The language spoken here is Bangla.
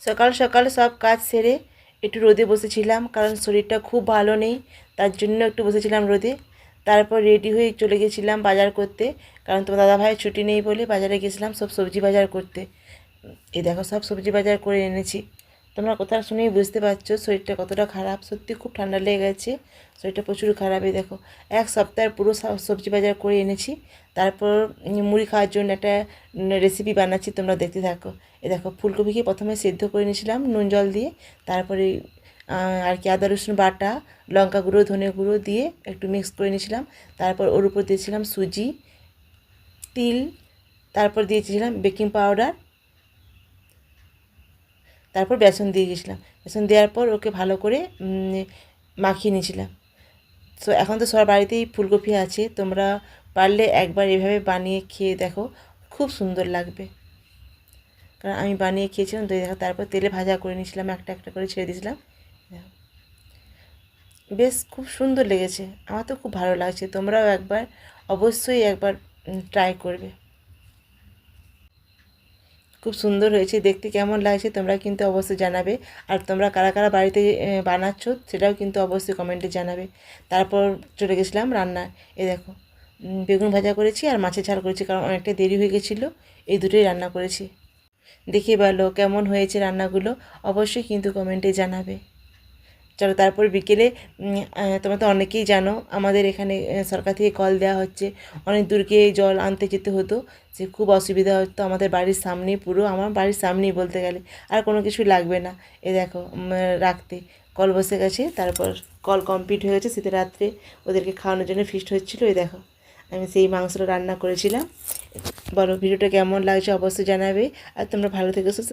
সকাল সকাল সব কাজ সেরে একটু রোদে বসেছিলাম, কারণ শরীরটা খুব ভালো নেই, তার জন্য একটু বসেছিলাম রোদে। তারপর রেডি হয়ে চলে গেছিলাম বাজার করতে, কারণ তোমার দাদাভাইয়ের ছুটি নেই বলে বাজারে গেছিলাম সব সবজি বাজার করতে। এই দেখো সব সবজি বাজার করে এনেছি। তোমরা কোথাও শুনেই বুঝতে পারছো শরীরটা কতটা খারাপ, সত্যি খুব ঠান্ডা লেগে গেছে, শরীরটা প্রচুর খারাপ। এই দেখো এক সপ্তাহের পুরো সবজি বাজার করে এনেছি। তারপর মুড়ি খাওয়ার জন্য একটা রেসিপি বানাচ্ছি, তোমরা দেখতে থাকো। এই দেখো ফুলকপিকে প্রথমে সেদ্ধ করে নিয়েছিলাম নুন জল দিয়ে, তারপরে আর কি আদা রসুন বাটা, লঙ্কা গুঁড়ো, ধনে গুঁড়ো দিয়ে একটু মিক্স করে নিয়েছিলাম। তারপর ওর উপর দিয়েছিলাম সুজি, তিল, তারপর দিয়েছিলাম বেকিং পাউডার, তারপর বেসন দিয়ে গেছিলাম। বেসন দেওয়ার পর ওকে ভালো করে মাখিয়ে নিয়েছিলাম। সো এখন তো সবার বাড়িতেই ফুলকপি আছে, তোমরা পারলে একবার এভাবে বানিয়ে খেয়ে দেখো, খুব সুন্দর লাগবে। কারণ আমি বানিয়ে খেয়েছিলাম তো। দেখো তারপর তেলে ভাজা করে নিয়েছিলাম, একটা একটা করে ছেড়ে দিয়েছিলাম। বেশ খুব সুন্দর লেগেছে, আমার তো খুব ভালো লাগছে। তোমরাও একবার অবশ্যই একবার ট্রাই করবে। খুব সুন্দর হয়েছে, দেখতে কেমন লাগছে তোমরা কিন্তু অবশ্যই জানাবে। আর তোমরা কারা কারা বাড়িতে বানাচ্ছ সেটাও কিন্তু অবশ্যই কমেন্টে জানাবে। তারপর চলে গেছিলাম রান্নায়। দেখো বেগুন ভাজা করেছি আর মাছের ঝাল করেছি, কারণ অনেকটা দেরি হয়ে গেছিলো। এই দুটোই রান্না করেছি। দেখে ভালো কেমন হয়েছে রান্নাগুলো অবশ্যই কিন্তু কমেন্টে জানাবে। চলো তারপর বিকেলে তোমরা তো অনেকেই জানো আমাদের এখানে সরকার থেকে কল দেওয়া হচ্ছে, অনেক দূর গিয়ে জল আনতে যেতে হতো, যে খুব অসুবিধা হতো। আমাদের বাড়ির সামনেই, পুরো আমার বাড়ির সামনেই বলতে গেলে, আর কোনো কিছু লাগবে না। দেখো রাখতে কল বসে গেছে, তারপর কল কমপ্লিট হয়ে গেছে। শীতের রাত্রে ওদেরকে খাওয়ানোর জন্য ফিস্ট হচ্ছিলো। দেখো আমি সেই মাংসটা রান্না করেছিলাম। বলো ভিডিওটা কেমন লাগছে অবশ্যই জানাবে। আর তোমরা ভালো থেকো, সুস্থ